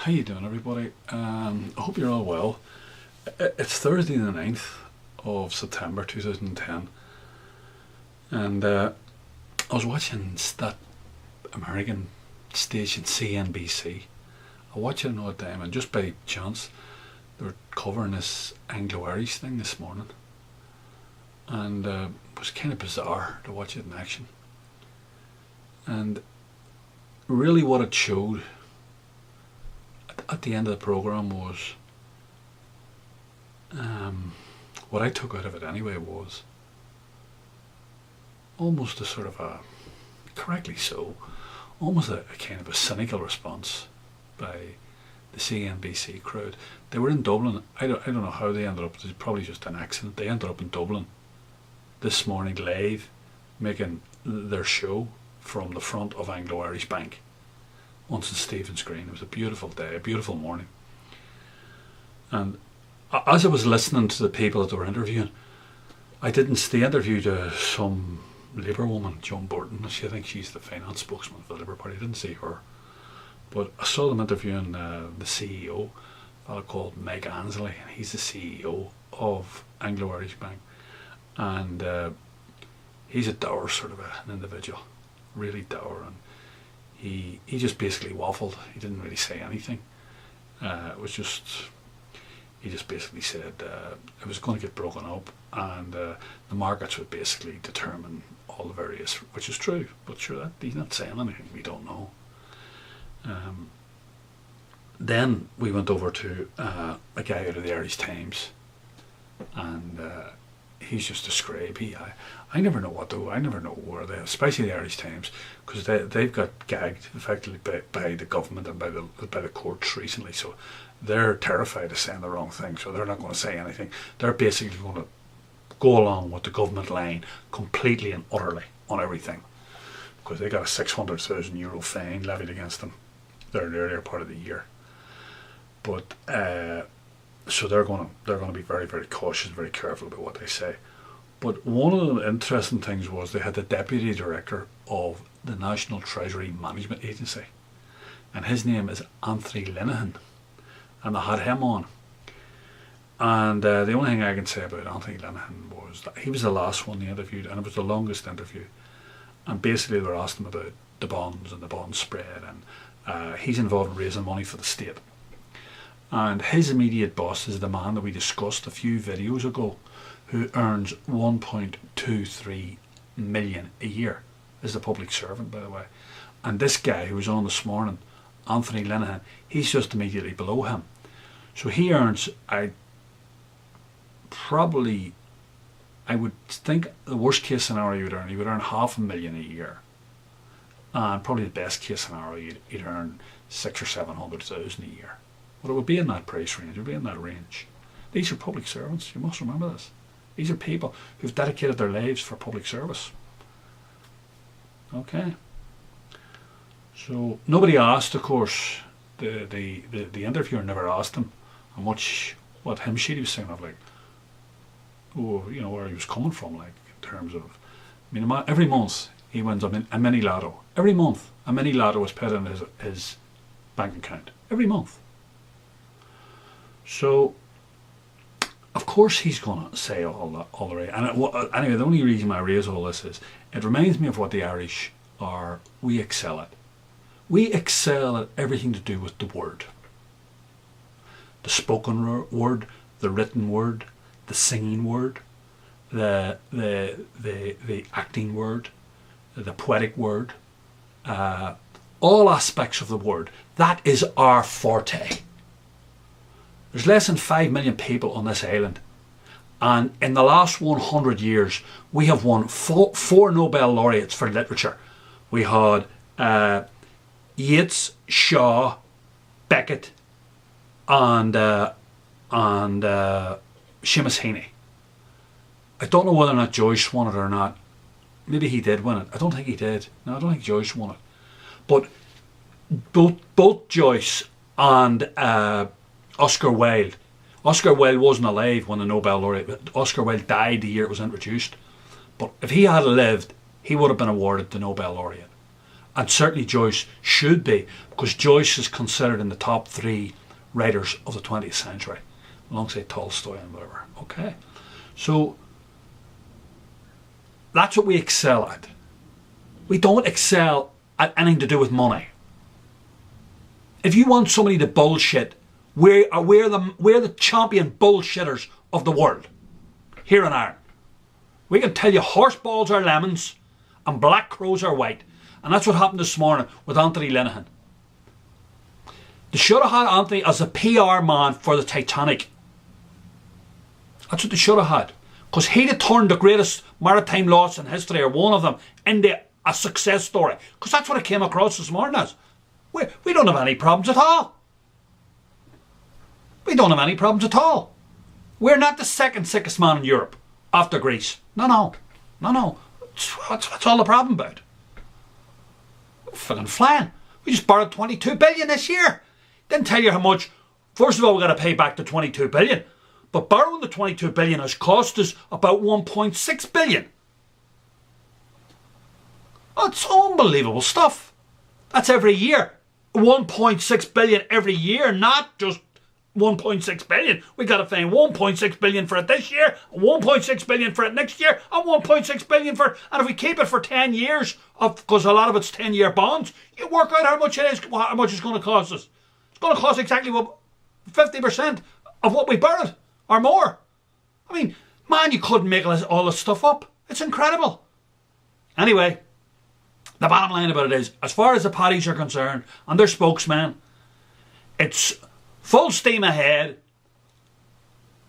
How you doing, everybody? I hope you're all well. It's Thursday the 9th of September 2010, and I was watching that American station CNBC. I watch it all the time, and just by chance they were covering this Anglo-Irish thing this morning, and it was kind of bizarre to watch it in action. And really what it showed at the end of the programme was, what I took out of it anyway, was almost a sort of a, correctly so, almost a kind of a cynical response by the CNBC crowd. They were in Dublin. I don't know how they ended up. It was probably just an accident. They ended up in Dublin this morning live, making their show from the front of Anglo-Irish Bank once in Stephen's Green. It was a beautiful day, a beautiful morning. And as I was listening to the people that they were interviewing, they interviewed some Labour woman, Joan Burton. I think she's the finance spokesman for the Labour Party. I didn't see her. But I saw them interviewing the CEO, a fellow called Meg Ansley, and he's the CEO of Anglo-Irish Bank. And he's a dour sort of an individual, really dour, and he just basically waffled. He didn't really say anything. He just basically said it was going to get broken up, and the markets would basically determine all the various, which is true, but sure, that he's not saying anything we don't know. Then we went over to a guy out of the Irish Times, and he's just a scrape. I never know what to do. I never know where they, especially the Irish Times, because they've got gagged effectively by the government and by the courts recently, so they're terrified of saying the wrong thing, so they're not going to say anything. They're basically going to go along with the government line completely and utterly on everything, because they got a €600,000 fine levied against them there in the earlier part of the year. But so they're going to be very, very cautious, very careful about what they say. But one of the interesting things was they had the deputy director of the National Treasury Management Agency, and his name is Anthony Linehan, and they had him on. And the only thing I can say about Anthony Linehan was that he was the last one they interviewed, and it was the longest interview. And basically they were asking him about the bonds and the bond spread, and he's involved in raising money for the state. And his immediate boss is the man that we discussed a few videos ago, who earns 1.23 million a year, is a public servant, by the way. And this guy who was on this morning, Anthony Linehan, he's just immediately below him. So he earns, I would think the worst case scenario he would earn $500,000 a year. And probably the best case scenario he'd earn 600,000 or 700,000 a year. But it would be in that price range, it would be in that range. These are public servants, you must remember this. These are people who've dedicated their lives for public service. Okay. So nobody asked, of course, the interviewer never asked him how much, what hymn sheet he was singing of, like, where he was coming from, like, in terms of, every month he wins a mini lotto. Every month a mini lotto was paid in his bank account. Every month. So, of course he's going to say all the right. And anyway, the only reason I raise all this is, it reminds me of what the Irish are. We excel at. We excel at everything to do with the word. The spoken word, the written word, the singing word, the acting word, the poetic word, all aspects of the word. That is our forte. There's less than 5 million people on this island, and in the last 100 years we have won four Nobel laureates for literature. We had Yeats, Shaw, Beckett, and Seamus Heaney. I don't know whether or not Joyce won it or not. Maybe he did win it. I don't think he did. No, I don't think Joyce won it. But both Joyce and Oscar Wilde. Oscar Wilde wasn't alive when the Nobel laureate. Oscar Wilde died the year it was introduced. But if he had lived, he would have been awarded the Nobel laureate. And certainly Joyce should be, because Joyce is considered in the top 3 writers of the 20th century, alongside Tolstoy and whatever. Okay, so that's what we excel at. We don't excel at anything to do with money. If you want somebody to bullshit, we're the champion bullshitters of the world here in Ireland. We can tell you horse balls are lemons and black crows are white. And that's what happened this morning with Anthony Linehan. They should have had Anthony as a PR man for the Titanic. That's what they should have had. Because he'd have turned the greatest maritime loss in history, or one of them, into a success story. Because that's what it came across this morning as. We don't have any problems at all. We don't have any problems at all. We're not the second sickest man in Europe after Greece. No. What's all the problem about? We're fucking flying. We just borrowed 22 billion this year. Didn't tell you how much. First of all, we've got to pay back the 22 billion. But borrowing the 22 billion has cost us about 1.6 billion. Oh, it's unbelievable stuff. That's every year. 1.6 billion every year, not just 1.6 billion. We got to find 1.6 billion for it this year, 1.6 billion for it next year, and 1.6 billion for it. And if we keep it for 10 years, because a lot of it's 10-year bonds, you work out how much it is, how much it's going to cost us. It's going to cost exactly 50% of what we borrowed, or more. I mean, man, you couldn't make all this stuff up. It's incredible. Anyway, the bottom line about it is, as far as the Paddies are concerned, and their spokesman, it's full steam ahead,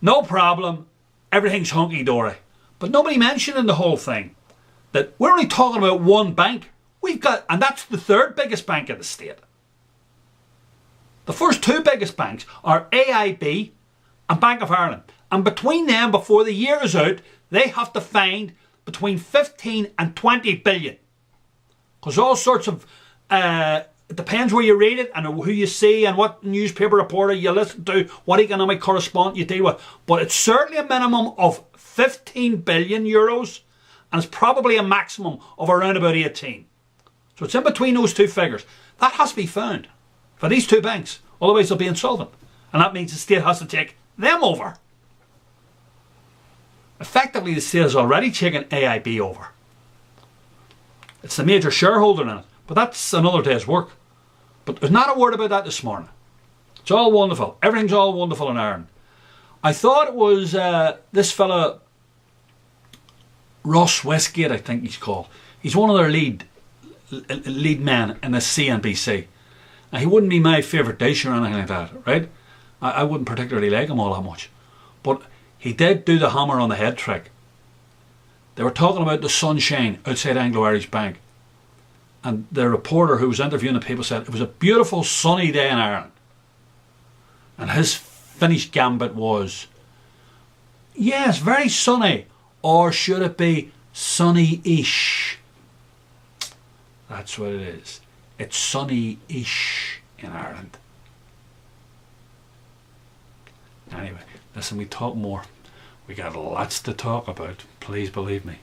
no problem, everything's hunky-dory. But nobody mentioned in the whole thing that we're only talking about one bank. We've got, and that's the 3rd biggest bank in the state. The first 2 biggest banks are AIB and Bank of Ireland. And between them, before the year is out, they have to find between 15 and 20 billion. Because all sorts of, it depends where you read it and who you see and what newspaper reporter you listen to, what economic correspondent you deal with. But it's certainly a minimum of 15 billion euros, and it's probably a maximum of around about 18. So it's in between those 2 figures. That has to be found for these 2 banks. Otherwise they'll be insolvent. And that means the state has to take them over. Effectively, the state has already taken AIB over. It's the major shareholder in it. But that's another day's work. But there's not a word about that this morning. It's all wonderful. Everything's all wonderful in Ireland. I thought it was this fella, Ross Westgate, I think he's called. He's one of their lead men in the CNBC. Now, he wouldn't be my favourite dish or anything like that, right? I wouldn't particularly like him all that much. But he did do the hammer on the head trick. They were talking about the sunshine outside Anglo-Irish Bank. And the reporter who was interviewing the people said it was a beautiful sunny day in Ireland. And his finished gambit was, yes, very sunny. Or should it be sunny-ish? That's what it is. It's sunny-ish in Ireland. Anyway, listen, we talk more. We got lots to talk about. Please believe me.